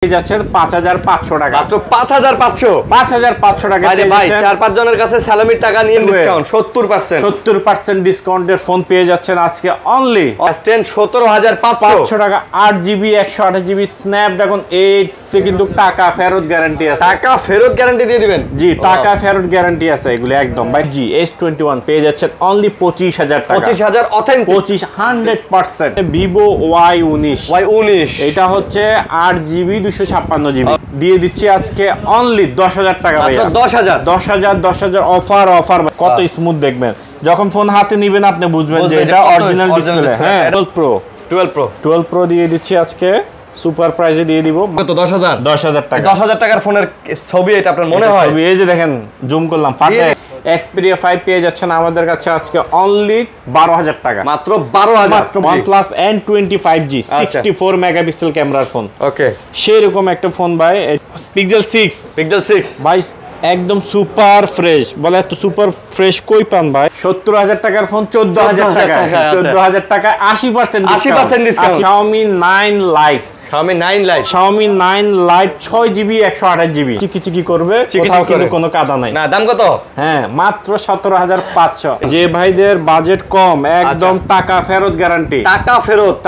যাচ্ছেন 5500 টাকা, মাত্র 5500 টাকা। আরে ভাই 4-5 জনের কাছে সালামির টাকা নিয়ে ডিসকাউন্ট 70% ডিসকাউন্টের ফোন পেয়ে যাচ্ছেন আজকে অনলি S10 17500 টাকা। 8GB 128GB স্ন্যাপড্রাগন 8 তে কিন্তু টাকা ফেরত গ্যারান্টি আছে। টাকা ফেরত গ্যারান্টি দিয়ে দিবেন? জি, টাকা ফেরত গ্যারান্টি আছে এগুলো একদম ভাই। জি S21 পেয়ে যাচ্ছেন অনলি 25000 টাকা। 25000 অথেন্টিক 100%। Vivo Y19 এটা হচ্ছে 8GB 256GB দিয়ে দিচ্ছি আজকে অনলি 10000 টাকা ভাই। 10000 অফার কত স্মুথ দেখবেন, যখন ফোন হাতে নিবেন আপনি বুঝবেন যে এটা অরিজিনাল ডিসপ্লে। হ্যাঁ 12 Pro দিয়ে দিচ্ছি আজকে সুপার প্রাইসে দিয়ে দিব। কত? 10000 টাকা। 10000 টাকার ফোনের ছবি এটা আপনার মনে হয়? ছবি এই যে দেখেন, জুম করলাম ফাটে। Xperia 5 পেয়ে যাচ্ছেন আমাদের কাছে আজকে অনলি 12000 টাকা। মাত্র 12000। মাত্র OnePlus N25G 64 মেগাপিক্সেল ক্যামেরার ফোন। ওকে, সেই রকম একটা ফোন ভাই। Pixel 6 ভাই একদম সুপার ফ্রেশ। বলে এত সুপার ফ্রেশ কই পান ভাই? 70000 টাকার ফোন 14000 টাকা। 14000 টাকা 80% discount. Xiaomi 9 Lite Xiaomi 9 Lite 6GB 128GB চিকি করবে, কোথাও কিন্তু কোনো কাদা নাই। না, দাম কত? হ্যাঁ মাত্র 17500। যে ভাইদের বাজেট কম একদম টাকা ফেরত গ্যারান্টি।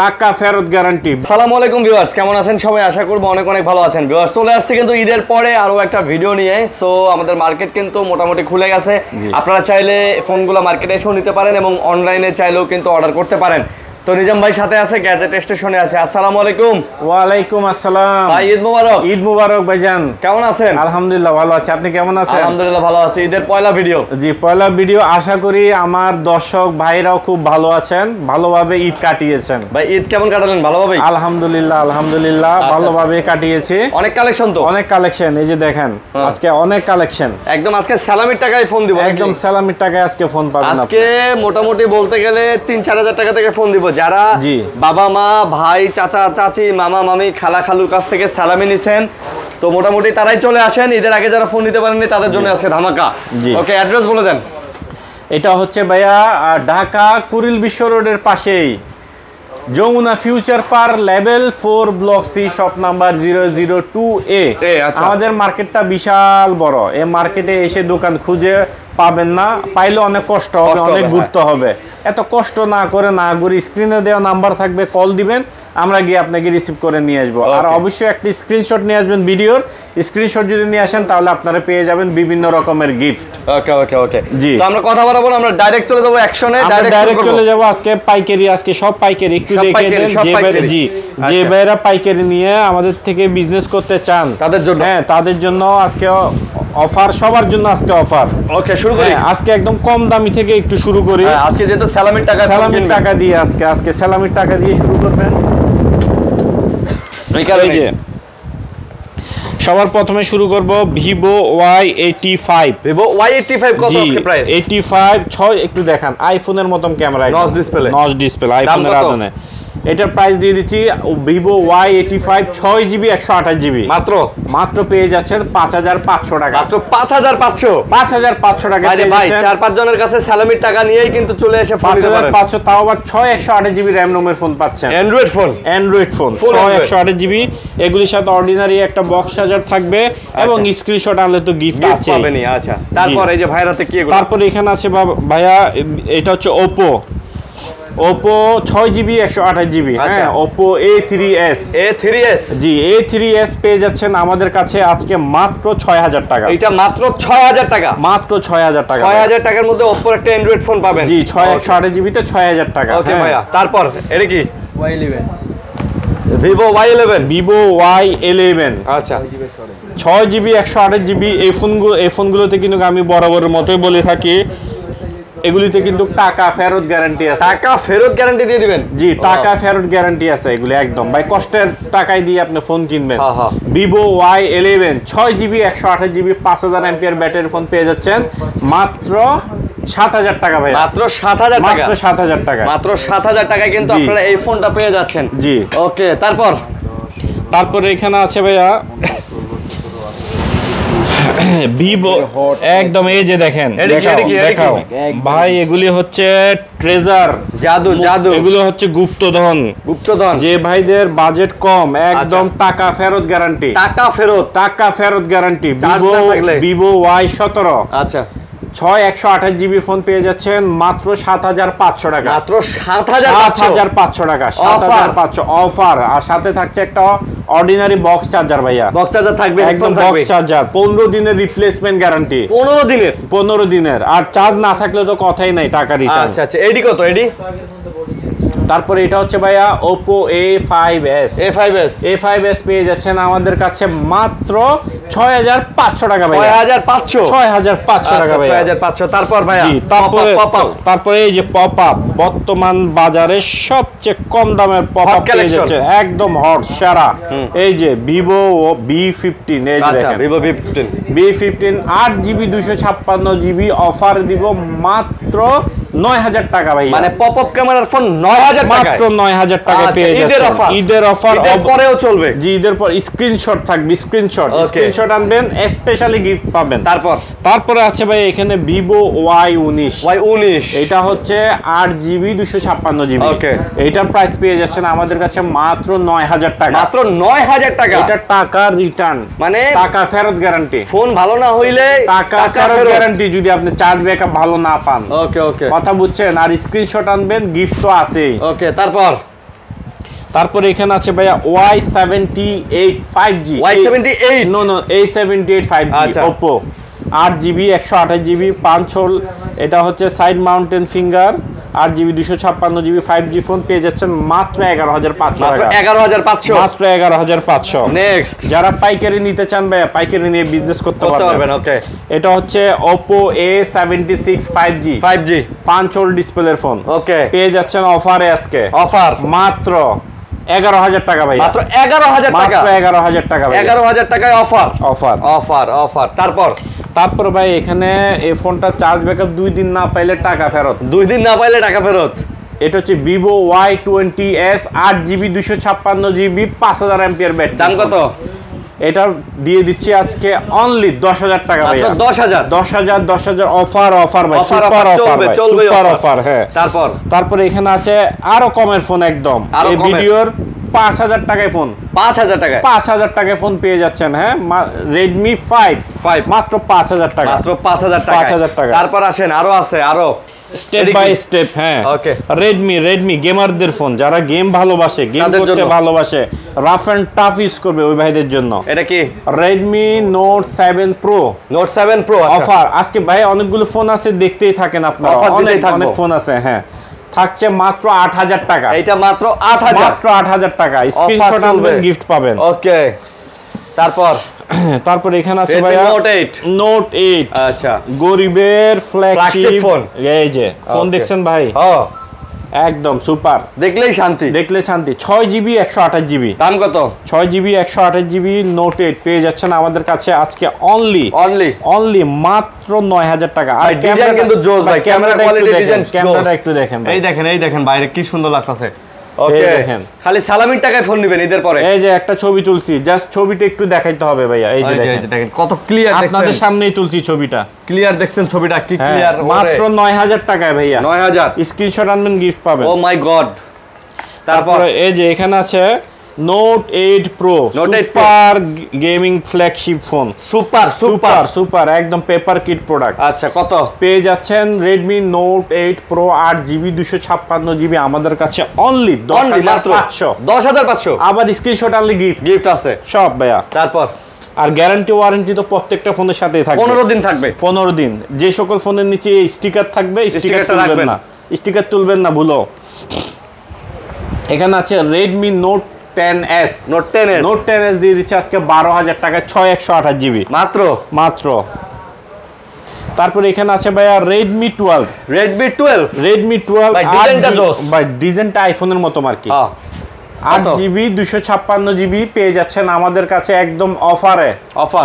টাকা ফেরত গ্যারান্টি। আসসালামু আলাইকুম ভিউয়ার্স, কেমন আছেন সবাই? আশা করব অনেক ভালো আছেন। ভিউয়ার্স চলে আসছে কিন্তু ঈদের পরে আরো একটা ভিডিও নিয়ে। সো আমাদের মার্কেট কিন্তু মোটামুটি খুলে গেছে। আপনারা চাইলে ফোনগুলো মার্কেটে এসেও নিতে পারেন এবং অনলাইনে চাইলেও কিন্তু অর্ডার করতে পারেন। তো নিজাম ভাই সাথে আছে, গ্যাজেট স্টেশনে আছে। আসসালামু আলাইকুম। ওয়ালাইকুম আসসালাম ভাই, ঈদ মোবারক। ঈদ মোবারক ভাইজান, কেমন আছেন? আলহামদুলিল্লাহ ভালো আছি, আপনি কেমন আছেন? আলহামদুলিল্লাহ ভালো আছি। ঈদের পয়লা ভিডিও। জি, পয়লা ভিডিও। আশা করি আমার দর্শক ভাইরাও খুব ভালো আছেন, ভালোভাবে ঈদ কাটিয়েছেন। ভাই ঈদ কেমন কাটালেন? ভালোভাবে? আলহামদুলিল্লাহ ভালোভাবে কাটিয়েছি। অনেক কালেকশন তো? অনেক কালেকশন, এই যে দেখেন আজকে অনেক কালেকশন। একদম আজকে সালামির টাকায় ফোন দিব। একদম সালামির টাকায় আজকে ফোন পাবেন। আজকে মোটামুটি বলতে গেলে 3-4000 টাকা থেকে ফোন দিব। যারা বাবা মা ভাই চাচা চাচি মামা মামি খালা খালুর কাছ থেকে সালামি নিছেন, তো মোটামুটি তারাই চলে আসেন। ঈদের আগে যারা ফোন নিতে পারেননি তাদের জন্য আজকে ধামাকা। ওকে, অ্যাড্রেস বলে দেন। এটা হচ্ছে ভাইয়া ঢাকা কুড়িল বিশ্ব রোডের পাশেই Jamuna Future Park level 4 block C shop number 002A। আমাদের মার্কেটটা বিশাল বড়। এই মার্কেটে এসে দোকান খুঁজে পাবেন না, পাইলে অনেক কষ্ট হবে, অনেক ঘুরতে হবে। এত কষ্ট না করে না ঘুরে স্ক্রিনে দেওয়া নাম্বার থাকবে, কল দিবেন, আমরা গিয়ে আপনাকে রিসিভ করে নিয়ে আসবো। আর অবশ্যই একটা স্ক্রিনশট নিয়ে আসবেন, ভিডিওর স্ক্রিনশট যদি নিয়ে আসেন তাহলে আপনারা পেয়ে যাবেন বিভিন্ন রকমের গিফট। ওকে জি, তো আমরা কথা বলবো না, আমরা ডাইরেক্ট চলে যাবো অ্যাকশনে। ডাইরেক্ট চলে যাবো আজকে পাইকারি। আজকে সব পাইকারি একটু দেখে দেন। যে ভাইরা পাইকারি নিয়ে আমাদের থেকে বিজনেস করতে চান তাদের জন্য, হ্যাঁ তাদের জন্য আজকে অফার, সবার জন্য আজকে অফার। ওকে, শুরু করি। আজকে একদম কম দামি থেকে একটু শুরু করি। আজকে যেহেতু সালামির টাকা দিয়ে আজকে সালামির টাকা দিয়ে শুরু করবেন। এই যে সবার প্রথমে শুরু করব Vivo Y85। কত আজকে প্রাইস? 85 6 একটু দেখান, আইফোনের মতন ক্যামেরা, নচ ডিসপ্লে আইফোনের আদনে। এটার প্রাইস দিয়ে দিচ্ছি Vivo Y85 6GB 128GB মাত্র পেয়ে যাচ্ছেন 5500 টাকা। মাত্র 5500 টাকা। আরে ভাই 4-5 জনের কাছে সালামির টাকা নিয়েই কিন্তু চলে এসে ফোন নিতে পারেন। 5500, তাও আবার 128GB র‍্যাম রোমের ফোন পাচ্ছেন। Android phone 128GB। এগুলির সাথে অর্ডিনারি একটা বক্স চার্জার থাকবে এবং স্ক্রিনশট আনলে তো গিফট আছে পাবেনই। আচ্ছা, তারপর এই যে ভাইরাতে কি এগুলো? তারপর এখানে আছে ভাইয়া, এটা হচ্ছে Oppo 6GB 128GB। হ্যাঁ, Oppo A3s। জি, A3s পেয়ে যাচ্ছেন আমাদের কাছে আজকে মাত্র 6000 টাকা। এটা মাত্র 6000 টাকা। মাত্র 6000 টাকা। 6000 টাকার মধ্যে Oppo একটা অ্যান্ড্রয়েড ফোন পাবেন। জি, 128GB তে 6000 টাকা। ওকে ভাইয়া, তারপর এটা কি? Y11 Vivo Y11। আচ্ছা, 6GB 128GB। এই ফোনগুলোতে কিন্তু আমি বরাবরের মতোই বলে থাকি, এগুলিতে কিন্তু টাকা ফেরত গ্যারান্টি আছে। টাকা ফেরত গ্যারান্টি দিয়ে দিবেন? জি, টাকা ফেরত গ্যারান্টি আছে এগুলি একদম ভাই। কষ্টের টাকায় দিয়ে আপনি ফোন কিনবেন। Vivo Y11 6GB 128GB 5000 MPR battery phone পেয়ে যাচ্ছেন মাত্র 7000 টাকা ভাই। মাত্র 7000 টাকা। মাত্র 7000 টাকা। মাত্র 7000 টাকায় কিন্তু আপনারা এই ফোনটা পেয়ে যাচ্ছেন। জি, ওকে, তারপরে এখানে আছে ভাইয়া ভিভো একদম এই যে দেখেন দেখাও ভাই এগুলি হচ্ছে ট্রেজার জাদু জাদু এগুলো হচ্ছে গুপ্তধন যে ভাইদের বাজেট কম একদম টাকা ফেরত গ্যারান্টি টাকা ফেরত গ্যারান্টি ভিভো Y17 আচ্ছা 128 জিবি ফোন পেয়ে যাচ্ছেন মাত্র 7500 টাকা মাত্র 7500 টাকা 7500 অফার আর সাথে থাকছে একটা অর্ডিনারি বক্স চার্জার ভাইয়া বক্স চার্জার থাকবে একদম বক্স চার্জার 15 দিনের রিপ্লেসমেন্ট গ্যারান্টি 15 দিনের আর চার্জ না থাকলে তো কথাই নাই টাকা রিটার্ন আচ্ছা আচ্ছা এডি কত এডি তারপরে এটা হচ্ছে ভাইয়া Oppo A5s পেয়ে যাচ্ছেন আমাদের কাছে মাত্র 6500 টাকা ভাইয়া 6500 টাকা ভাইয়া 6500 তারপর ভাইয়া তারপরে এই যে পপ আপ বর্তমান বাজারে সবচেয়ে কম দামের পপ আপ পেয়ে যাচ্ছে একদম হট সেরা এই যে Vivo V15 এই যে দেখেন Vivo V15 8GB 256GB offer দিব মাত্র 9000 টাকা ভাইয়া মানে পপ আপ ক্যামেরার ফোন 9000 টাকা মাত্র 9000 টাকা পেয়ে যাচ্ছেন ঈদের অফার পরেও চলবে জি ঈদের পর স্ক্রিনশট থাকবে স্ক্রিনশট আনবেন স্পেশালি গিফট পাবেন তারপরে আছে ভাই এখানে Vivo Y19 এটা হচ্ছে 8GB 256GB এটার প্রাইস পেয়ে যাচ্ছেন আমাদের কাছে মাত্র 9000 টাকা মাত্র 9000 টাকা এটা টাকা রিটার্ন মানে টাকা ফেরত গ্যারান্টি ফোন ভালো না হইলে টাকা ফেরত গ্যারান্টি যদি আপনি চার্জ ব্যাকআপ ভালো না পান ওকে কথা বুঝছেন আর স্ক্রিনশট আনবেন গিফট তো আছেই ওকে তারপর এখানে আছে ভাইয়া Y78 5G no A78 5G Oppo 8GB 128GB 5 whole এটা হচ্ছে side mountain finger 8GB 256GB 5G phone পেয়ে যাচ্ছেন মাত্র 11500 টাকা মাত্র 11500 নেক্সট যারা পাইকারি নিতে চান ভাইয়া পাইকারি নিয়ে বিজনেস করতে পারবেন ওকে এটা হচ্ছে Oppo A76 5G 5 হোল ডিসপ্লের ফোন ওকে পেয়ে যাচ্ছেন অফারে আজকে মাত্র 11000 টাকা ভাই মাত্র 11000 টাকা মাত্র 11000 টাকা ভাই 11000 টাকায় অফার তারপর ভাই এখানে এই ফোনটা চার্জ ব্যাকআপ 2 দিন না পাইলে টাকা ফেরত এটা হচ্ছে Vivo Y20s 8GB 256GB 5000 MPR battery দাম কত এটা দিয়ে দিচ্ছি আজকে অনলি 10000 টাকা ভাই 10000 অফার ভাই সুপার অফার হ্যাঁ তারপর এখানে আছে আরো কমের ফোন একদম এই ভিডিওর 5000 টাকায় ফোন 5000 টাকায় ফোন পেয়ে যাচ্ছেন হ্যাঁ Redmi 5 মাত্র 5000 টাকা তারপর আসেন আরো স্টেপ বাই স্টেপ হ্যাঁ ওকে Redmi গেমারদের ফোন যারা গেম ভালোবাসে গেম করতে ভালোবাসে রাফ এন্ড টাফ ইউজ করবে ওই ভাইদের জন্য এটা কি Redmi Note 7 Pro অফার আজকে ভাই অনেকগুলো ফোন আছে দেখতেই থাকেন আপনারা অনেক ফোন আছে হ্যাঁ থাকছে মাত্র 8000 টাকা এটা মাত্র 8000 টাকা স্ক্রিনশট আনবেন গিফট পাবেন ওকে তারপর এখানে আছে ভাইয়া Note 8 আচ্ছা গরিবের ফ্ল্যাগশিপ ফোন এই যে ফোন দেখছেন ভাই একদম সুপার দেখলে শান্তি 6GB 128GB দাম কত 6GB 128GB Note 8 পেয়ে যাচ্ছেন আমাদের কাছে আজকে অনলি মাত্র 9000 টাকা আর ডিজাইন কিন্তু জোস ভাই ক্যামেরা কোয়ালিটি ডিজাইন ক্যামেরাটা একটু দেখেন ভাই এই দেখেন বাইরে কি সুন্দর লাগতেছে ওকে খালি সালামির টাকায় ফোন নেবেন ঈদের পরে এই যে একটা ছবি তুলছি জাস্ট ছবিটা একটু দেখাইতে হবে ভাইয়া এই যে দেখেন কত ক্লিয়ার দেখছেন আপনাদের সামনেই তুলছি ছবিটা ক্লিয়ার দেখছেন ছবিটা কি ক্লিয়ার মাত্র 9000 টাকায় ভাইয়া 9000 স্ক্রিনশট আনবেন গিফট পাবেন ও মাই গড তারপর এই যে এখানে আছে Note 8 Pro super gaming flagship phone super একদম পেপার কিট প্রোডাক্ট আচ্ছা কত পেয়ে যাচ্ছেন Redmi Note 8 Pro 8GB 256GB আমাদের কাছে অনলি 10500 আবার স্ক্রিনশট আনলে গিফট আছে সব ভাইয়া তারপর আর গ্যারান্টি ওয়ারেন্টি তো প্রত্যেকটা ফোনের সাথেই থাকবে 15 দিন যে সকল ফোনের নিচে স্টিকার থাকবে স্টিকার তুলবেন না ভুলো এখানে আছে Redmi Note 10s দিয়ে দিচ্ছে আজকে 12000 টাকা 6128GB মাত্র তারপর এখানে আছে ভাইয়া Redmi 12 ভাই ডিজাইনটা জোস ভাই ডিজাইনটা আইফোনের মতো আর কি 8GB 256GB পেয়ে যাচ্ছেন আমাদের কাছে একদম অফার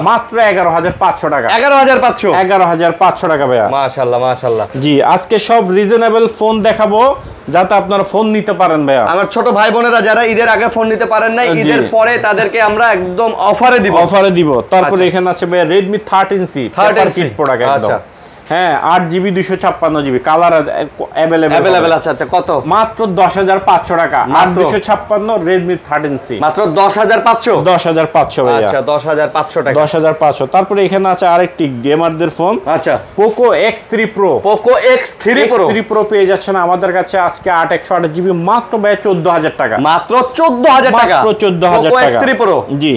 মাত্র 11,500 টাকা। 11,500 টাকা ভাইয়া। মাশাআল্লাহ মাশাআল্লাহ। জি, আজকে সব রিজনেবল ফোন দেখাবো যাতে আপনারা ফোন নিতে পারেন ভাইয়া। আমার ছোট ভাই বোনেরা যারা ঈদের আগে ফোন নিতে পারেন না, ঈদের পরে তাদেরকে আমরা একদম অফারে দিব। তারপরে এখানে আছে ভাইয়া Redmi 13C প্রোডাক্ট একদম। হ্যাঁ, 8GB 256GB কালার अवेलेबल আছে। আচ্ছা, কত? মাত্র 10,500 টাকা। 8/256 Redmi 13C মাত্র 10,500 ভাইয়া। আচ্ছা, 10,500 টাকা। 10,500। তারপরে এখানে আছে আরেকটি গেমারদের ফোন। আচ্ছা, Poco X3 Pro। Poco X3 Pro পেয়ে যাচ্ছেন আমাদের কাছে আজকে 8/128GB মাত্র ভাইয়া 14,000 টাকা। মাত্র 14,000 টাকা। মাত্র 14,000 টাকা। Poco X3 Pro। জি।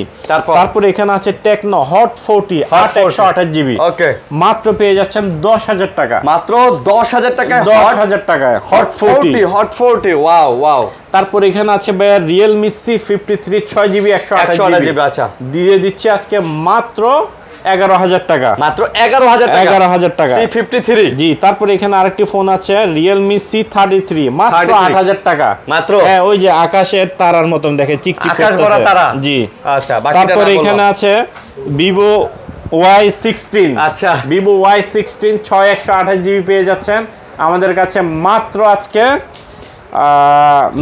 তারপরে এখানে আছে Tecno Hot 40 8/128GB। ওকে। মাত্র পেয়ে যাচ্ছেন 10,000 টাকা। মাত্র 10,000 টাকায় 10,000 টাকায় Hot 40। ওয়াও। তারপর এখানে আছে ভাইয়া Realme C53 6GB 128GB। আচ্ছা, দিয়ে দিচ্ছি আজকে মাত্র 11,000 টাকা। মাত্র 11,000 টাকা। C53। জি। তারপর এখানে আরেকটি ফোন আছে Realme C33 মাত্র 8,000 টাকা। মাত্র। হ্যাঁ, ওই যে আকাশের তারার মতন দেখে চিকচিক করতেছে। আকাশ ভরা তারা। জি। আচ্ছা, তারপর এখানে আছে Vivo Y16। আচ্ছা, Vivo Y16 6/128GB পেয়ে যাচ্ছেন আমাদের কাছে মাত্র আজকে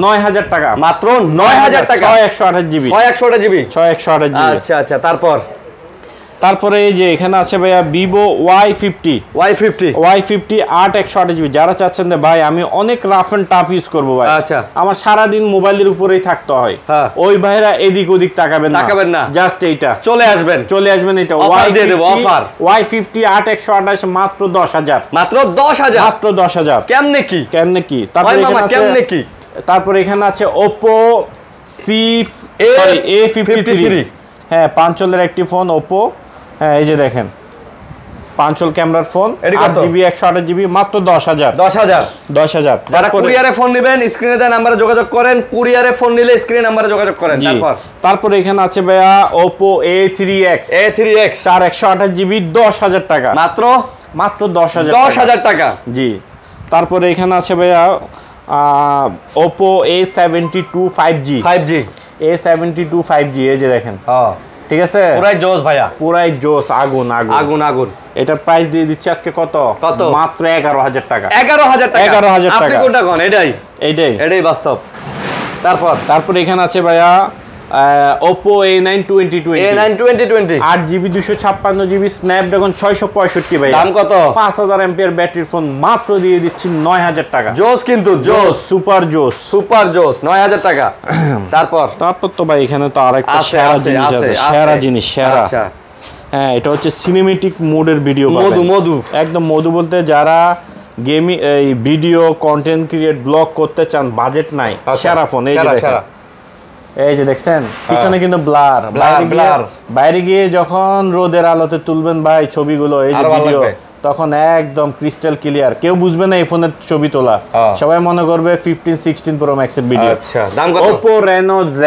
9,000 টাকা। মাত্র 9,000 টাকা। 6/128GB। 6/128GB। আচ্ছা আচ্ছা, তারপরে এই যে এখানে আছে ভাইয়া Vivo Y50 8/128GB। যারা চাচ্ছেন যে ভাই আমি অনেক রাফ এন্ড টাফ ইউজ করবো ভাই, আচ্ছা, আমার সারা দিন মোবাইলের উপরেই থাকতে হয়, ওই ভাইরা এদিক ওদিক তাকাবেন না, জাস্ট এইটা চলে আসবেন এটা Y50 8/128 মাত্র 10,000। মাত্র 10,000। কেমনে কি? তারপরে এখানে আছে Oppo A53। হ্যাঁ, পাঁচলের একটি ফোন Oppo। হ্যাঁ, এই যে দেখেন পাঁচল ক্যামেরার ফোন 8GB 128GB মাত্র 10,000। যারা কুরিয়ারে ফোন নেবেন স্ক্রিনে দেওয়া নম্বরে যোগাযোগ করেন, কুরিয়ারে ফোন নিলে স্ক্রিনে নম্বরে যোগাযোগ করেন। তারপরে এখানে আছে ভাইয়া Oppo A3X 4/128GB 10,000 টাকা। মাত্র 10,000 টাকা। জি। তারপরে এখানে আছে ভাইয়া Oppo A72 5G এই যে দেখেন। ঠিক আছে, পুরাই জোস ভাইয়া, পুরাই জোস, আগুন। এটার প্রাইস দিয়ে দিচ্ছি আজকে কত? মাত্র 11,000 টাকা। 11,000 টাকা। আপনি কোনটা কোন? এটাই বাস্তব। তারপর এখানে আছে ভাইয়া Oppo A9 2020 8GB 256GB Snapdragon 665 ভাই। দাম কত? 5000 mAh ব্যাটারির ফোন মাত্র দিয়ে দিচ্ছি 9,000 টাকা। জোস, কিন্তু জোস, সুপার জোস 9,000 টাকা। তারপর তো ভাই এখানে তো আরেকটা সেরা জিনিস। হ্যাঁ, এটা হচ্ছে সিনেমেটিক মোডের ভিডিও। মধু একদম মধু বলতে যারা গেমিং এই ভিডিও কন্টেন্ট ক্রিয়েট ব্লগ করতে চান, বাজেট নাই, সেরা ফোন। এই যে দেখছেন পিছনে কিন্তু ব্লার, বাইরে গিয়ে যখন রোদের আলোতে তুলবেন ভাই ছবিগুলো, এই যে ভিডিও, তখন একদম ক্রিস্টাল ক্লিয়ার, কেউ বুঝবে না এই ফোনের ছবি তোলা, সবাই মনে করবে 15-16 Pro Max এর ভিডিও। আচ্ছা, দাম কত? Oppo Reno Z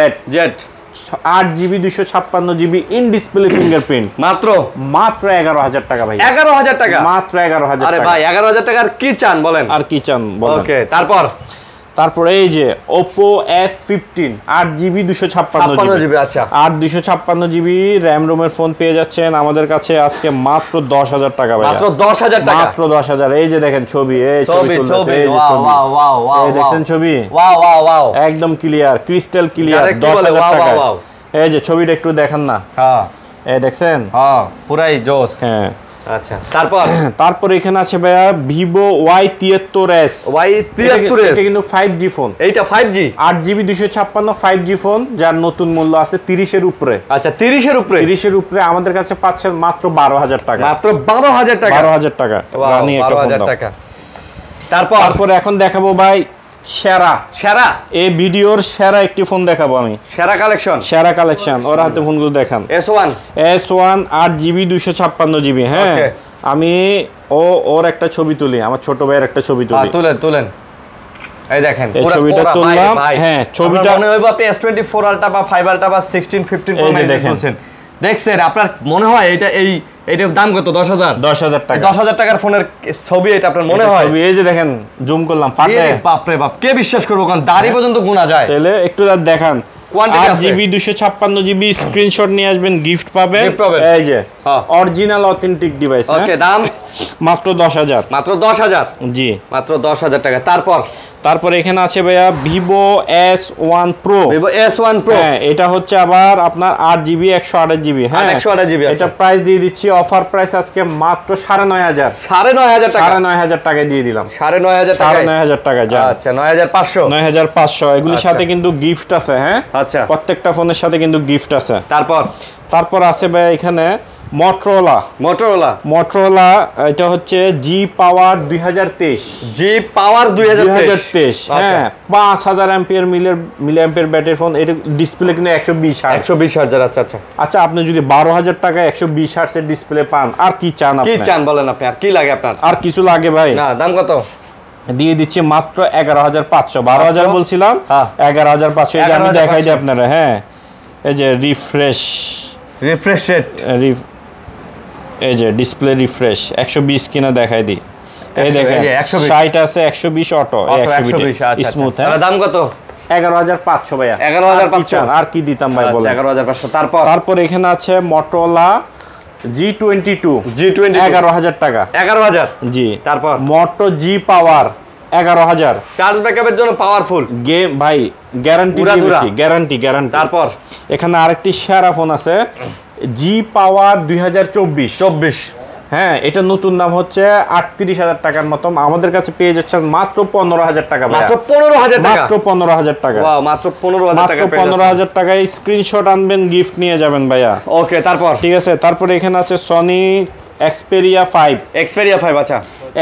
8GB 256GB in display fingerprint মাত্র 11,000 টাকা ভাই। 11,000 টাকা, মাত্র 11,000 টাকা। আরে ভাই 11,000 টাকার কি চান বলেন? ওকে, তারপর এই যে Oppo F15 8GB 256GB। আচ্ছা, 256GB RAM ROM এর ফোন পেয়ে যাচ্ছেন আমাদের কাছে আজকে মাত্র 10,000 টাকা ভাই। মাত্র 10,000 টাকা। মাত্র 10,000। এই যে দেখেন ছবি, ছবি, ওয়াও, এই দেখছেন ছবি, ওয়াও, একদম ক্লিয়ার, ক্রিস্টাল ক্লিয়ার, 10,000 টাকা। এই যে ছবিটা একটু দেখেন না, এই দেখছেন, পুরাই জোস। হ্যাঁ। আচ্ছা, তারপর এখানে আছে ভাইয়া Vivo Y73s। এটা কিন্তু 5G ফোন। এইটা 5G 8GB 256 5G ফোন, যার নতুন মূল্য আছে 30 এর উপরে। আচ্ছা, 30 এর উপরে আমাদের কাছে পাচ্ছেন মাত্র 12,000 টাকা। মাত্র 12,000 টাকা। 12,000 টাকা। রানি একটা ফোন। 12,000 টাকা। তারপর এখন দেখাবো ভাই সেরা এই ভিডিওর সেরা একটি ফোন দেখাবো আমি। সেরা কালেকশন ওর হাতে ফোনগুলো দেখান। S1 8GB 256GB। হ্যাঁ, আমি ওর একটা ছবি তুলি, আমার ছোট ভাইয়ের একটা ছবি তুলি। তুলেন। এই দেখেন এই ছবিটা তুললাম। হ্যাঁ, ছবিটা মনে হইবো আপনি S24 Ultra বা 5 Ultra বা 16 15 Pro Max বলছেন। দেখছেন আপনার মনে হয় এইটার দাম কত? 10,000 টাকা। 10,000 টাকার ফোনের ছবি এটা আপনার মনে হয়? ছবি এই যে দেখেন, জুম করলাম, ফাটে। বাপ রে বাপ, কে বিশ্বাস করবো? কারণ দাড়ি পর্যন্ত গোনা যায়। তাহলে একটু দেখান। 8GB 256GB স্ক্রিনশট নিয়ে আসবেন, গিফট পাবেন। এই যে অরিজিনাল অথেন্টিক ডিভাইস। ওকে, দাম মাত্র 10,000। মাত্র 10,000? জি, মাত্র 10,000 টাকা। তারপর এখানে আছে ভাইয়া Vivo S1 Pro। Vivo S1 Pro, হ্যাঁ, এটা হচ্ছে আবার আপনার 8GB 128GB। হ্যাঁ, 128GB। এটা প্রাইস দিয়ে দিচ্ছি, অফার প্রাইস আজকে মাত্র 9,500। 9,500 টাকা? 9,500 টাকায় দিয়ে দিলাম। 9,500 টাকা? 9,500 টাকা। আচ্ছা, 9,500। 9,500 এগুলির সাথে কিন্তু গিফট আছে। হ্যাঁ, আচ্ছা, প্রত্যেকটা ফোনের সাথে কিন্তু গিফট আছে। তারপর আছে ভাই এখানে Motorola, এটা হচ্ছে G Power 2023। G Power 2023। হ্যাঁ, 5000 মিলিঅ্যাম্পিয়ার ব্যাটারি ফোন। এটা ডিসপ্লে কিন্তু 120 হার্টজ। 120 হার্জ। আচ্ছা, আচ্ছা, আপনি যদি 12,000 টাকায় 120 হার্টজের ডিসপ্লে পান, আর কি চান আপনি? কি চান বলেন আপনি? আর কি লাগে আপনার? আর কিছু লাগে ভাই? না। দাম কত? দিয়ে দিচ্ছি মাত্র 11,500। 12,000 বলছিলাম, 11,500। এই যে আমি দেখাই দিই আপনারা। হ্যাঁ, এই যে রিফ্রেশ রেট, এই যে ডিসপ্লে রিফ্রেশ 120 কিনা দেখাই দিই। এই দেখেন 60 আছে, 120 অটো, 120 স্মুথ। হ্যাঁ, দাম কত? 11,500 ভাইয়া। 11,500। আর কি দিতাম ভাই বলেন? 11,500। তারপর এখানে আছে Motorola G22। 11,000 টাকা। 11,000? জি। তারপর Moto G Power 11,000। চার্জ ব্যাকআপের জন্য পাওয়ারফুল। গেম ভাই, গ্যারান্টি। তারপর এখানে আরেকটি সেরা ফোন আছে, G Power 2024। হ্যাঁ, এটা নতুন দাম হচ্ছে 38,000 টাকার মতো। আমাদের কাছে পেয়ে যাচ্ছেন মাত্র 15,000 টাকা। মাত্র 15,000 টাকা? মাত্র 15,000 টাকা। ওয়াও, মাত্র 15,000 টাকা। 15,000 টাকায় স্ক্রিনশট আনবেন, গিফট নিয়ে যাবেন ভাইয়া। ওকে, তারপর? ঠিক আছে, তারপরে এখানে আছে Sony Xperia 5। আচ্ছা,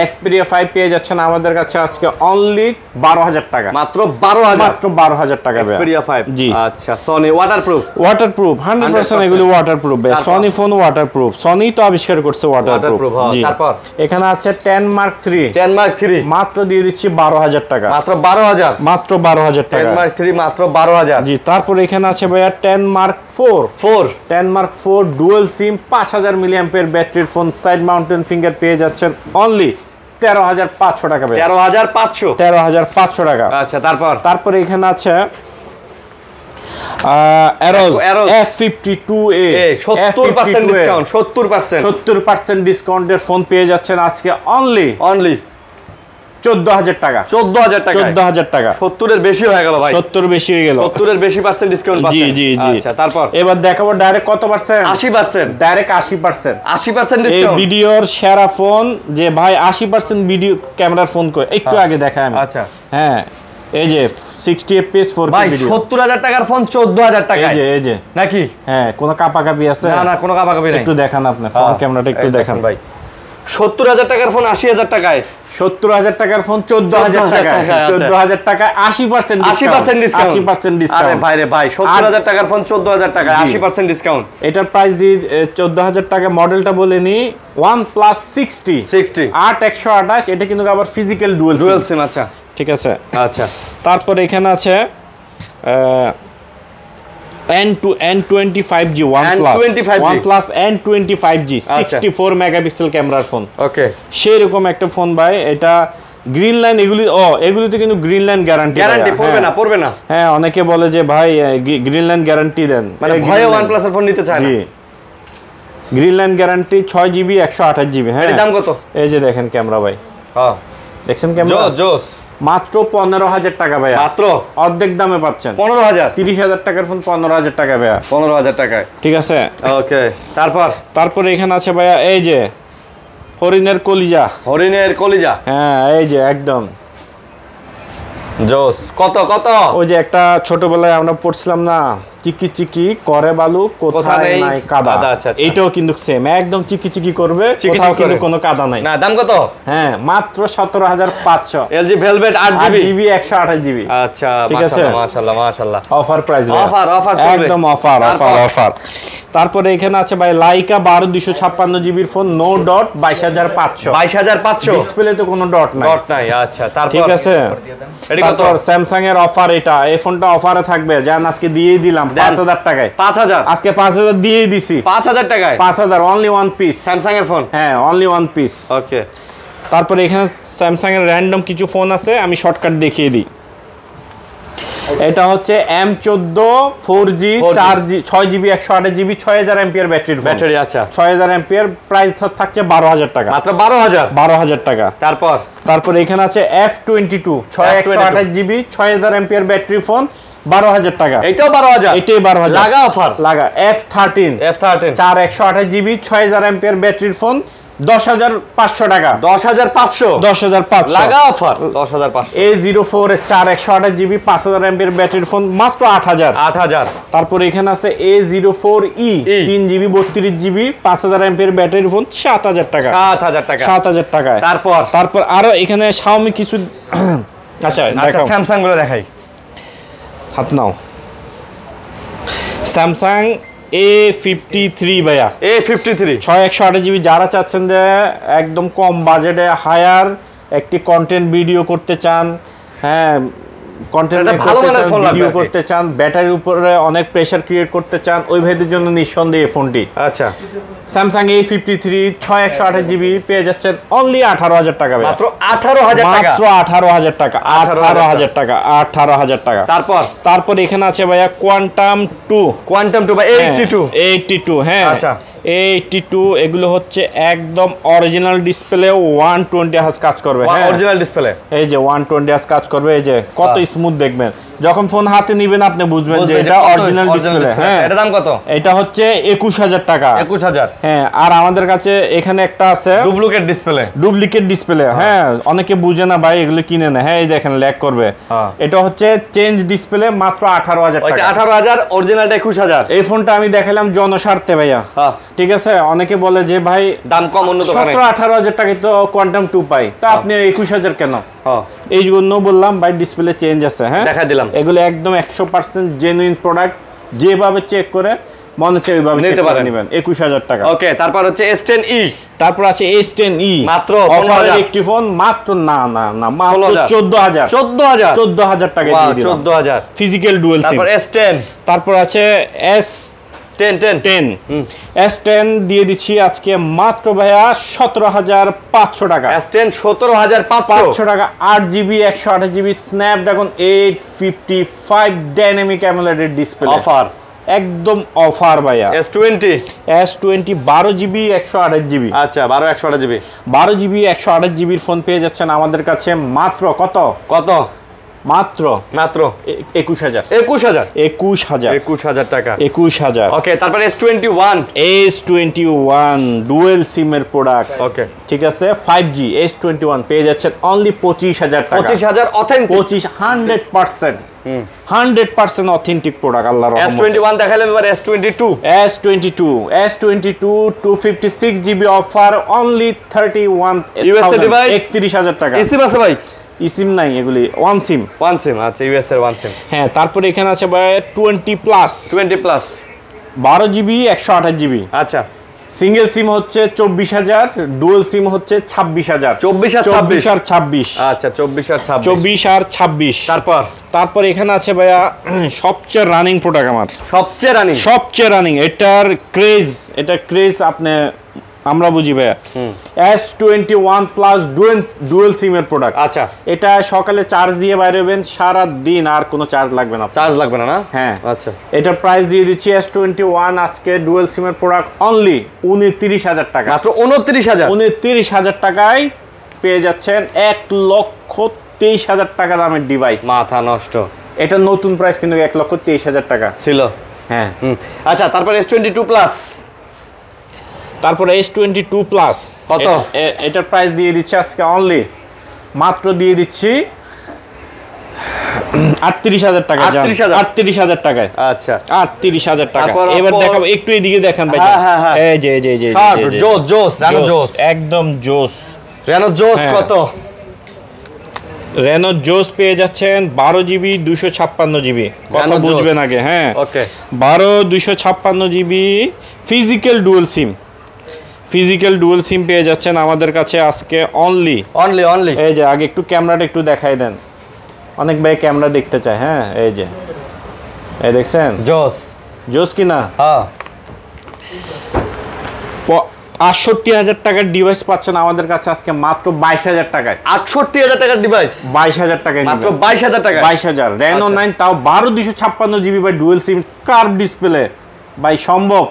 Xperia 5 পেয়ে যাচ্ছেন আমাদের কাছে আজকে অনলি 12,000 টাকা। মাত্র 12,000? মাত্র 12,000 টাকা। Xperia 5। জি। আচ্ছা, Sony ওয়াটারপ্রুফ 100%। এগুলো waterproof. Sony phone waterproof. Sony তো আবিষ্কার করছে ওয়াটারপ্রুফ। জি। তারপর এখানে আছে 10 Mark 3। মাত্র দিয়ে দিচ্ছি 12,000 টাকা। মাত্র 12,000? মাত্র 12,000 টাকা। 10 Mark 3 মাত্র 12,000। জি। তারপর এখানে আছে ভাইয়া 10 Mark 4। 10 Mark 4 dual SIM, 5000 milliampere ব্যাটারির ফোন, সাইড মাউন্টেন ফিঙ্গার পেয়ে যাচ্ছেন অনলি 13,500 টাকা। 13,500 টাকা। আচ্ছা, তারপর এখানে আছে Aros F52A 70% ডিসকাউন্ট। 70% ডিসকাউন্টের ফোন পেয়ে যাচ্ছেন আজকে অনলি 14,000 টাকা। 14,000 টাকা? 14,000 টাকা। 70 এর বেশি হয়ে গেল ভাই। 70 বেশি হয়ে গেল। 70 এর বেশি পার্সেন্ট ডিসকাউন্ট পাচ্ছেন। জি। আচ্ছা, তারপর এবার দেখাবো ডাইরেক্ট কত পার্সেন্ট? 80%। ডাইরেক্ট 80%। 80% এই ডিসকাউন্ট। ভিডিওর সেরা ফোন যে ভাই 80% ভিডিও ক্যামেরার ফোন কই একটু আগে দেখাই আমি। আচ্ছা, হ্যাঁ, এই যে 60 fps 4K ভাই ভিডিও। 70,000 টাকার ফোন 14,000 টাকায়। এই যে নাকি? হ্যাঁ, কোনো কাপাকাপি আছে? না, কোনো কাপাকাপি নাই। একটু দেখান আপনি ফোন ক্যামেরাটা একটু দেখান ভাই। 70,000 টাকার ফোন 80,000 টাকায়। 70,000 টাকার ফোন 14,000 টাকা। 14,000 টাকা 80% ডিসকাউন্ট। 80% ডিসকাউন্ট। আরে ভাই রে ভাই, 70,000 টাকার ফোন 14,000 টাকায় 80% ডিসকাউন্ট। এটার প্রাইস দিয়ে 14,000 টাকা। মডেলটা বলে নি OnePlus 60 8128। এটা কিন্তু আবার ফিজিক্যাল ডুয়াল সিম। আচ্ছা, ঠিক আছে। আচ্ছা, তারপর এখানে আছে N25G OnePlus N25G 64 মেগাপিক্সেল ক্যামেরার ফোন। ওকে, সেই রকম একটা ফোন ভাই। এটা গ্রিন লাইন, এগুলিতে কিন্তু গ্রিন লাইন গ্যারান্টি পড়বে না। হ্যাঁ, অনেকে বলে যে ভাই গ্রিন লাইন গ্যারান্টি দেন, মানে ভয়ে OnePlus এর ফোন নিতে চায় না। জি, green line guarantee 6GB 128GB। হ্যাঁ, এর দাম কত? এই যে দেখেন ক্যামেরা ভাই। হ্যাঁ, দেখছেন ক্যামেরা? জোস। মাত্র 15,000 টাকা ভাই। মাত্র অর্ধেক দামে পাচ্ছেন। 15,000? 30,000 টাকার ফোন 15,000 টাকা ভাইয়া। 15,000 টাকায়। ঠিক আছে। ওকে, তারপর এখানে আছে ভাইয়া এই যে হরিণের কলিজা। হ্যাঁ, এই যে একদম জোস। কত? ওই যে একটা ছোটবেলায় আমরা পড়ছিলাম না, চিকি চিকি করে বালু কোথায় নাই কাদা। এইটাও কিন্তু সেম, একদম চিকি চিকি করবে, কোথাও কিন্তু কোনো কাদা নাই। না, দাম কত? হ্যাঁ, মাত্র 17,500। LG Velvet 8GB 128GB। আচ্ছা, ঠিক আছে। মাশাআল্লাহ। অফার প্রাইস অফার একদম অফার। তারপরে এখানে আছে ভাই Laika 12/256GB phone, no dot 22,500। ডিসপ্লেতে কোনো ডট নাই। আচ্ছা, তারপর ঠিক আছে। তারপর স্যামসাং এর অফার, এই ফোনটা অফারে থাকবে, জান আজকে দিয়েই দিলাম 5000 টাকায়। 5000 আজকে 5000 দিয়েই দিছি। 5000 টাকায় 5000 অনলি ওয়ান পিস স্যামসাং এর ফোন। হ্যাঁ অনলি ওয়ান পিস। ওকে, তারপরে এখানে স্যামসাং এর র্যান্ডম কিছু ফোন আছে, আমি শর্টকাট দেখিয়ে দিই। এটা হচ্ছে M14 4G 4G 6GB 128GB 6000 ampere battery. আচ্ছা 6000 এম্পিয়ার, প্রাইস থাকছে 12000 টাকা, মাত্র 12000 টাকা। তারপর এখানে আছে F22 128GB 6000 ampere battery phone, 12000 টাকা। এটাও 12000, এটাই 12000 লাগা অফার। লাগা F13 4 128GB 6000 এম্পিয়ার ব্যাটারির ফোন, 10500 টাকা। 10500 লাগা অফার 10500। A04 4 128GB 5000 এমপির ব্যাটারির ফোন, মাত্র 8000। তারপর এখানে আছে A04E 3GB 32GB 5000 এমপির ব্যাটারির ফোন, 7000 টাকা। 7000 টাকা। তারপর আরো এখানে Xiaomi কিছু আচ্ছা দেখো, স্যামসাং গুলো দেখাই। হাত নাও। স্যামসাং A53 ভাইয়া, A53 6 128GB, যারা চাচ্ছেন যে একদম কম বাজেটে হায়ার একটি কন্টেন্ট ভিডিও করতে চান, হ্যাঁ কন্টেন্ট ভিডিও করতে চান, ব্যাটারির উপরে অনেক প্রেসার ক্রিয়েট করতে চান, ওই ভাইদের জন্য নিঃসন্দেহে এই ফোনটি। আচ্ছা স্যামসাং A53 6 128GB পেয়ে যাচ্ছেন অনলি 18000 টাকা। মাত্র 18000 টাকা, মাত্র 18000 টাকা, 18000 টাকা, 18000 টাকা। তারপর এখানে আছে ভাইয়া কোয়ান্টাম 2 বা 82 হ্যাঁ। আচ্ছা A82 এগুলো হচ্ছে একদম অরিজিনাল ডিসপ্লে, 120 হার্জ কাজ করবে। হ্যাঁ অরিজিনাল ডিসপ্লে, এই যে 120 হার্জ কাজ করবে। এই যে কত স্মুথ দেখবেন, যখন ফোন হাতে নিবেন আপনি বুঝবেন যে এটা অরিজিনাল ডিসপ্লে। হ্যাঁ এটা দাম কত? এটা হচ্ছে 21000 টাকা। 21000। হ্যাঁ আর আমাদের কাছে এখানে একটা আছে ডুপ্লিকেট ডিসপ্লে। হ্যাঁ অনেকে বুঝে না ভাই, এগুলো কিনে না। হ্যাঁ এই দেখেন ল্যাগ করবে। এটা হচ্ছে চেঞ্জ ডিসপ্লে, মাত্র 18000 টাকা। 18000, অরিজিনালটা 21000। এই ফোনটা আমি দেখালাম জনস্বার্থে ভাইয়া, ঠিক আছে। অনেকে বলে যে ভাই দাম কম, অন্য দোকানে 17-18 টাকায় তো কোয়ান্টাম 2 পাই, তো আপনি 21000 কেন? এই জন্য বললাম ভাই ডিসপ্লে চেঞ্জ আছে। হ্যাঁ দেখা দিলাম, এগুলো একদম 100% জেনুইন প্রোডাক্ট, যেভাবে চেক করে মনে চাই ওইভাবে নিতে পারেন, নেবেন 21000 টাকা। ওকে, তারপর হচ্ছে S10e, তারপর আছে S10e, মাত্র অফারের একটি ফোন, মাত্র মাত্র 14000 টাকা দিয়ে দিলাম। 14000 ফিজিক্যাল ডুয়াল সিম। তারপর S10, তারপর আছে S10 দিয়ে দিচ্ছি আজকে মাত্র ভাইয়া 17500 টাকা। S10 17500 টাকা, 8GB 128GB Snapdragon 855 dynamic AMOLED display, offer, একদম অফার ভাইয়া। S20 12GB 128GB। আচ্ছা 128GB 128GB ফোন পেয়ে যাচ্ছেন আমাদের কাছে মাত্র কত মাত্র 21000 টাকা। 21000। ওকে, তারপর S21 ডুয়াল সিমের প্রোডাক্ট। ওকে ঠিক আছে, 5G S21 পেয়ে যাচ্ছেন অনলি 25000 টাকা। 25000 অথেন্টিক, 100% অথেন্টিক প্রোডাক্ট আল্লাহর রহমতে। S21 দেখালেন, এবার S22 256GB অফার অনলি 31000 টাকা। ইসিম আছে ভাই? ইসিম নাই, এগুলি ওয়ান সিম। আচ্ছা ইউএস এর ওয়ান সিম। হ্যাঁ তারপরে এখানে আছে ভাই 20 প্লাস 12GB 128GB। আচ্ছা সিঙ্গেল সিম হচ্ছে 24000, ডুয়াল সিম হচ্ছে 26000। 24 আর 26। আচ্ছা 24 আর 26। তারপর এখানে আছে ভাইয়া সবচেয়ে রানিং প্রোডাক্ট আমার, সবচেয়ে রানিং এটার ক্রেজ আপনি আমরা বুঝি ভাইয়া। S21 প্লাস ডুয়াল সিমের প্রোডাক্ট। আচ্ছা এটা সকালে চার্জ দিয়ে বাইরে হবেন, সারা দিন আর কোনো চার্জ লাগবে না। না? হ্যাঁ আচ্ছা, এটার প্রাইস দিয়ে দিচ্ছি S21 আজকে ডুয়াল সিমের প্রোডাক্ট অনলি 29000 টাকা। মাত্র 29000 টাকায় পেয়ে যাচ্ছেন 1,23,000 টাকা দামের ডিভাইস। মাথা নষ্ট। এটা নতুন প্রাইস কিন্তু 1,23,000 টাকা ছিল। হ্যাঁ আচ্ছা, তারপর S22 প্লাস। তারপরে S22 প্লাস কত? এটার প্রাইস দিয়ে দিচ্ছি আজকে অনলি মাত্র দিয়ে দিচ্ছি 38000 টাকা। 38000 টাকায়। আচ্ছা 38000 টাকা। এবার দেখাবো, একটু এদিকে দেখেন ভাই। এই যে জোস একদম জোস। রেনো জোস কত? রেনো জোস পেয়ে যাচ্ছেন 12GB 256GB। কথা বুঝবেন আগে। হ্যাঁ ওকে, 256GB ফিজিক্যাল ডুয়াল সিম পেয়ে যাচ্ছেন আমাদের কাছে আজকে অনলি। এই যে আগে একটু ক্যামেরাটা একটু দেখাই দেন, অনেক ভাই ক্যামেরা দেখতে চায়। হ্যাঁ এই যে, এই দেখছেন জোস। জোস কিনা? হ্যাঁ ৬৮,০০০ টাকার ডিভাইস পাচ্ছেন আমাদের কাছে আজকে মাত্র ২২,০০০ টাকায়। ৬৮,০০০ টাকার ডিভাইস ২২,০০০ টাকায় মাত্র ২২,০০০ টাকা। ২২,০০০ Reno 9 তাও ১২/256 GB by dual SIM curve display ভাই সম্ভব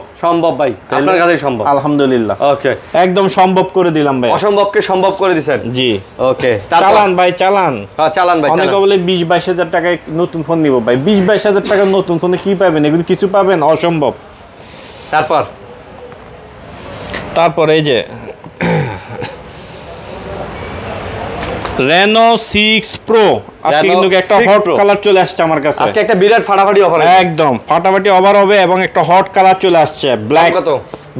ভাই আপনার কাছে সম্ভব আলহামদুলিল্লাহ ওকে একদম সম্ভব করে দিলাম ভাই অসম্ভবকে সম্ভব করে দিবেন জি ওকে চালান ভাই চালান চালান ভাই অনেকে বলে ২০-২২,০০০ টাকায় নতুন ফোন নিব ভাই ২০-২২,০০০ টাকার নতুন ফোনে কি পাবেন এগুলো কিছু পাবেন অসম্ভব তারপর এই যে Reno 6 Pro আজকে কিন্তু একটা হট কালার চলে আসছে আমার কাছে আজকে একটা বিরাট ফাটাফাটি অফার একদম ফাটাফাটি অফার হবে এবং একটা হট কালার চলে আসছে ব্ল্যাক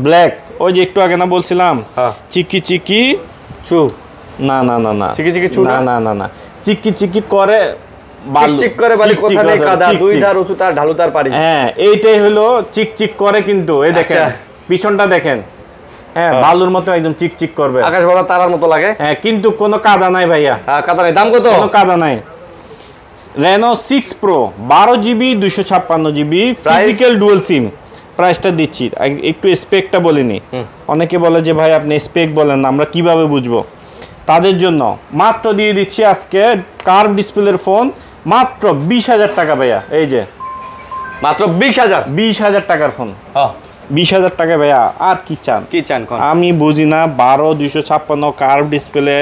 ব্ল্যাক ওই যে একটু আগে না বলছিলাম চিকি চিকি চু না না না না চিকি চিকি চু না না না না চিকি চিকি করে চিক করে বালি কোথা নেই কাদা দুই ধার উঁচু তার ঢালু তার পারি হ্যাঁ এইটাই হলো চিক চিক করে কিন্তু এই দেখেন পিছনটা দেখেন হ্যাঁ বালুর মতো একদম চিকচিক করবে আকাশ ভরা তারার মতো লাগে হ্যাঁ কিন্তু কোনো কাদা নাই ভাইয়া কাদা নাই দাম কত কোনো কাদা নাই Reno 6 Pro 12GB 256GB physical dual SIM প্রাইসটা দিচ্ছি একটু স্পেকটা বলিনি অনেকে বলে যে ভাই আপনি স্পেক বলেন না আমরা কিভাবে বুঝবো তাদের জন্য মাত্র দিয়ে দিচ্ছি আজকে কার্ভ ডিসপ্লের ফোন মাত্র ২০,০০০ টাকা ভাইয়া এই যে মাত্র ২০,০০০ টাকার ফোন ২০,০০০ টাকা ভাইয়া আর কি চান আমি বুঝি না 12/256 কার্ভ ডিসপ্লে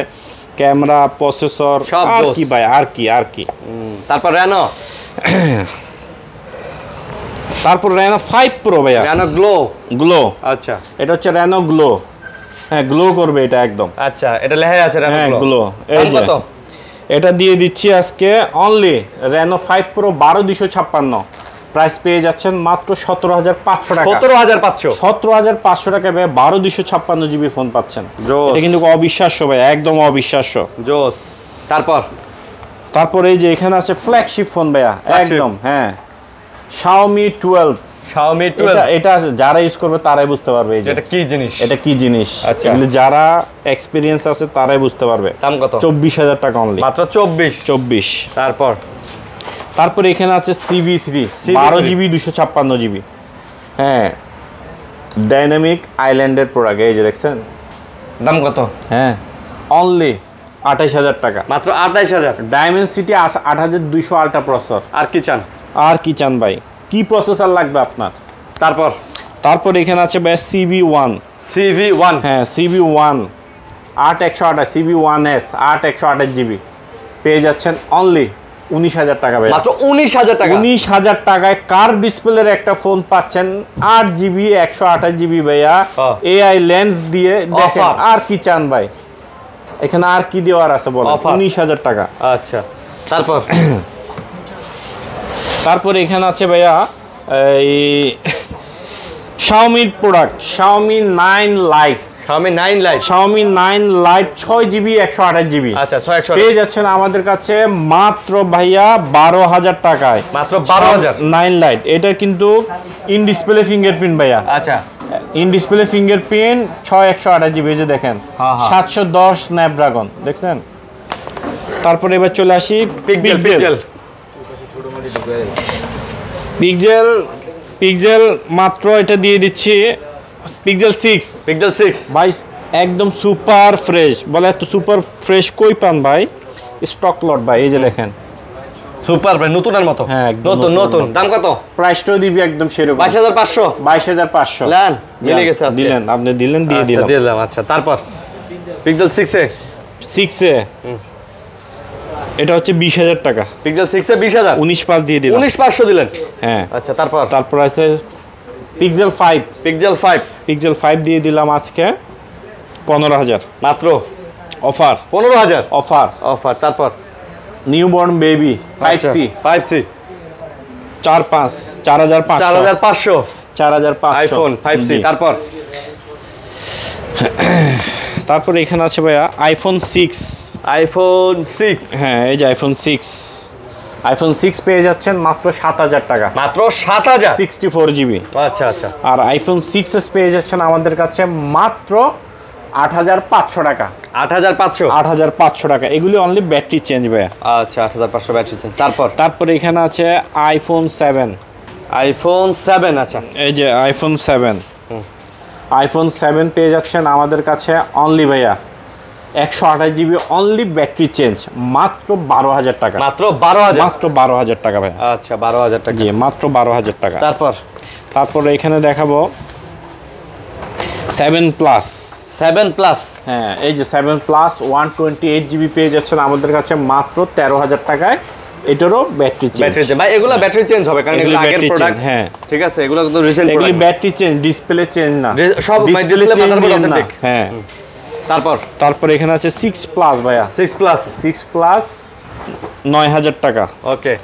ক্যামেরা প্রসেসর আর কি ভাই আর কি তারপর Reno 5 Pro ভাইয়া Reno গ্লো আচ্ছা এটা হচ্ছে Reno গ্লো হ্যাঁ গ্লো করবে এটা একদম আচ্ছা এটা লেখা আছে Reno গ্লো এই যে এটা দিয়ে দিচ্ছি আজকে অনলি Reno 5 Pro 12/256 প্রাইস পেয়ে যাচ্ছেন মাত্র 17,৫০০ টাকা 17,৫০০ টাকা ভাই 12/256 জিবি ফোন পাচ্ছেন এটা কিন্তু অবিশ্বাস্য ভাই একদম অবিশ্বাস্য জোস তারপর এই যে এখানে আছে ফ্ল্যাগশিপ ফোন ভাইয়া একদম হ্যাঁ Xiaomi 12 এটা যারা ইউজ করবে তারাই বুঝতে পারবে এই যে এটা কি জিনিস এগুলো যারা এক্সপেরিয়েন্স আছে তারাই বুঝতে পারবে দাম কত 24,০০০ টাকা অনলি মাত্র 24 তারপর এখানে আছে CV3 12GB 256GB হ্যাঁ ডাইনামিক আইল্যান্ডের প্রোডাক্ট এই যে দেখছেন দাম কত হ্যাঁ অনলি 28,০০০ টাকা মাত্র 28,000 ডায়মেনসিটি 8200 আলট্রা প্রসেসর আর কি চান ভাই কি প্রসেসর লাগবে আপনার তারপর এখানে আছে ভাই CV1 হ্যাঁ CV1 8128 CV1S 8128GB পেয়ে যাচ্ছেন অনলি 19,০০০ টাকা ভাই মাত্র 19,000 টাকায় কার ডিসপ্লের একটা ফোন পাচ্ছেন 8GB 128GB ভাইয়া AI লেন্স দিয়ে দেখেন আর কি চান ভাই এখানে আর কি দেওয়ার আছে বলেন 19,০০০ টাকা আচ্ছা তারপর এখানে আছে ভাইয়া এই Xiaomi product Xiaomi 9 Lite 6GB 128GB আচ্ছা 6 পেয়ে যাচ্ছেন আমাদের কাছে মাত্র ভাইয়া 12,০০০ টাকায় মাত্র 12,000 9 Lite এটা কিন্তু ইন ডিসপ্লে ফিঙ্গারপ্রিন্ট ভাইয়া আচ্ছা ইন ডিসপ্লে ফিঙ্গারপ্রিন্ট 128GB যে দেখেন 710 স্ন্যাপড্রাগন দেখছেন তারপর এবার চলে আসি পিক্সেল মাত্র এটা দিয়ে দিচ্ছি পিক্সেল 6 ভাই একদম সুপার ফ্রেশ বলে এত সুপার ফ্রেশ কই পান ভাই স্টক লট ভাই এই যে দেখেন সুপার ভাই নতুনের মতো হ্যাঁ নতুন দাম কত প্রাইসটাও দিবি একদম সেরকম 22,500 লান মিলে গেছে আজকে দিলেন আপনি দিলেন দিয়ে দিলাম আচ্ছা তারপর পিক্সেল 6 এ এটা হচ্ছে 20,০০০ টাকা পিক্সেল 6 এ 20,000 19,500 দিয়ে দিলাম 19,500 দিলেন হ্যাঁ আচ্ছা তারপর আছে পিক্সেল 5 দিয়ে দিলাম আজকে 15,000 মাত্র অফার 15,000 অফার তারপর newborn baby 5C 4,500 iPhone 5C তারপর এখানে আছে ভাইয়া আইফোন 6 হ্যাঁ এই যে আইফোন 6 পেয়ে যাচ্ছেন মাত্র 7,000 টাকা মাত্র 7,000 64GB আচ্ছা আর আইফোন 6s পেয়ে যাচ্ছেন আমাদের কাছে মাত্র 8,500 টাকা 8,500 টাকা এগুলি অনলি ব্যাটারি চেঞ্জ ভাইয়া আচ্ছা 8,500 ব্যাটারি চেঞ্জ তারপর এখানে আছে আইফোন 7 আইফোন 7 আচ্ছা এই যে আইফোন 7 আইফোন 7 পেয়ে যাচ্ছেন আমাদের কাছে অনলি ভাইয়া 128 জিবি অনলি ব্যাটারি চেঞ্জ মাত্র 12,000 টাকা। মাত্র 12,000? মাত্র 12,000 টাকা ভাই। আচ্ছা 12,000 টাকা। জি মাত্র 12,000 টাকা। তারপরে এখানে দেখাবো 7 প্লাস। 7 প্লাস, হ্যাঁ এই যে 7 প্লাস 128 জিবি পেয়ে যাচ্ছেন আমাদের কাছে মাত্র 13,000 টাকায়। এটারও ব্যাটারি চেঞ্জ। ভাই এগুলো ব্যাটারি চেঞ্জ হবে কারণ এগুলো আগের প্রোডাক্ট। হ্যাঁ ঠিক আছে, এগুলো কিন্তু রিসেন্ট প্রোডাক্ট। এগুলো ব্যাটারি চেঞ্জ, ডিসপ্লে চেঞ্জ না, সব ডিসপ্লে চেঞ্জ না। হ্যাঁ তারপর এখানে আছে 6 প্লাস ভাইয়া। 6 প্লাস 9,000 টাকা। ওকে।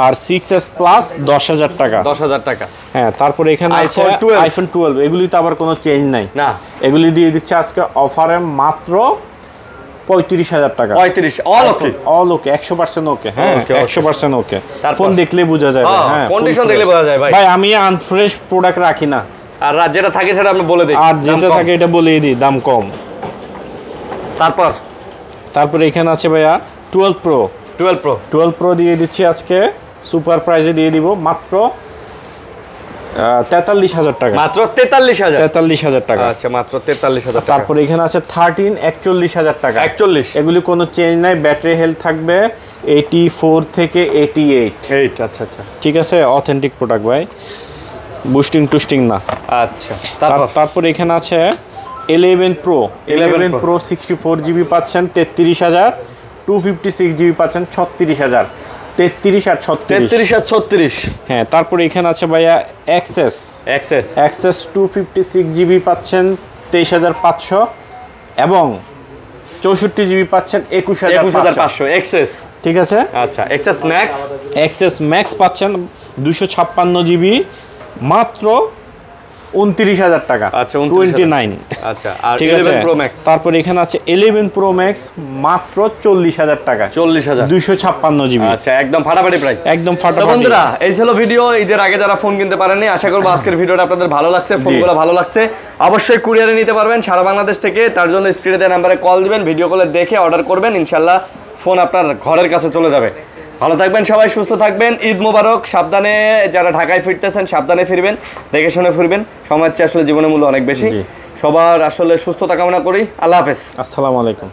আর 6s প্লাস 10,000 টাকা। 10,000 টাকা। হ্যাঁ তারপরে এখানে আছে আইফোন 12। এগুলি তো আবার কোনো চেঞ্জ নাই না, এগুলি দিয়ে দিচ্ছে আজকে অফারে মাত্র 35,000 টাকা। 35 অল ওকে, অল ওকে 100% ওকে। হ্যাঁ 100% ওকে। ফোন দেখলে বোঝা যায়। হ্যাঁ কন্ডিশন দেখলে বোঝা যায় ভাই। ভাই আমি আনফ্রেশ প্রোডাক্ট রাখি না, আর যেটা থাকে সেটা আমি বলে দেই, আর যেটা থাকে এটা বলেই দিই, দাম কম। তারপরে এখানে আছে ভাইয়া 12 প্রো। 12 প্রো দিয়ে দিচ্ছি আজকে সুপার প্রাইজে দিয়ে দিব মাত্র 43,000 টাকা। মাত্র 43,000 টাকা। আচ্ছা মাত্র 43,000 টাকা। তারপরে এখানে আছে 13 41,000 টাকা। 41। এগুলি কোনো চেঞ্জ নাই, ব্যাটারি হেলথ থাকবে 84 থেকে 88। আচ্ছা আচ্ছা ঠিক আছে, অথেন্টিক প্রোডাক্ট ভাই, বুস্টিং টুস্টিং না। আচ্ছা তারপর এখানে আছে 11 প্রো। 11 প্রো 64 জিবি পাচ্ছেন 33,000, 256 জিবি পাচ্ছেন 36,000। 33 আর 36। হ্যাঁ তারপরে এখানে আছে ভাইয়া এক্সেস 256 জিবি পাচ্ছেন 23,500 এবং 64 জিবি পাচ্ছেন 21,500 এক্সেস। ঠিক আছে। আচ্ছা এক্সেস ম্যাক্স পাচ্ছেন 256 জিবি মাত্র 29,000 টাকা। আচ্ছা 29। আচ্ছা আর ঠিক আছে। 11 প্রো ম্যাক্স। তারপর এখানে আছে 11 প্রো ম্যাক্স মাত্র 40,000 টাকা। 40,000 256 জিবি। আচ্ছা একদম ফাটাফাটি প্রাইস। একদম ফাটাফাটি। বন্ধুরা এই ছিল ভিডিও। ঈদের আগে যারা ফোন কিনতে পারেননি, আশা করব আজকের ভিডিওটা আপনাদের ভালো লাগছে, ফোনগুলো ভালো লাগছে। অবশ্যই কুরিয়ারে নিতে পারবেন সারা বাংলাদেশ থেকে। তার জন্য স্ক্রিনে দেওয়া নাম্বারে কল দিবেন, ভিডিও কলে দেখে অর্ডার করবেন, ইনশাআল্লাহ ফোন আপনার ঘরের কাছে চলে যাবে। ভালো থাকবেন সবাই, সুস্থ থাকবেন। ঈদ মোবারক। সাবধানে যারা ঢাকায় ফিরতেছেন সাবধানে ফিরবেন, দেখে শুনে ফিরবেন। সময়ের চেয়ে আসলে জীবনের মূল্য অনেক বেশি। সবার আসলে সুস্থতা কামনা করি। আল্লাহ হাফেজ। আসসালামু আলাইকুম।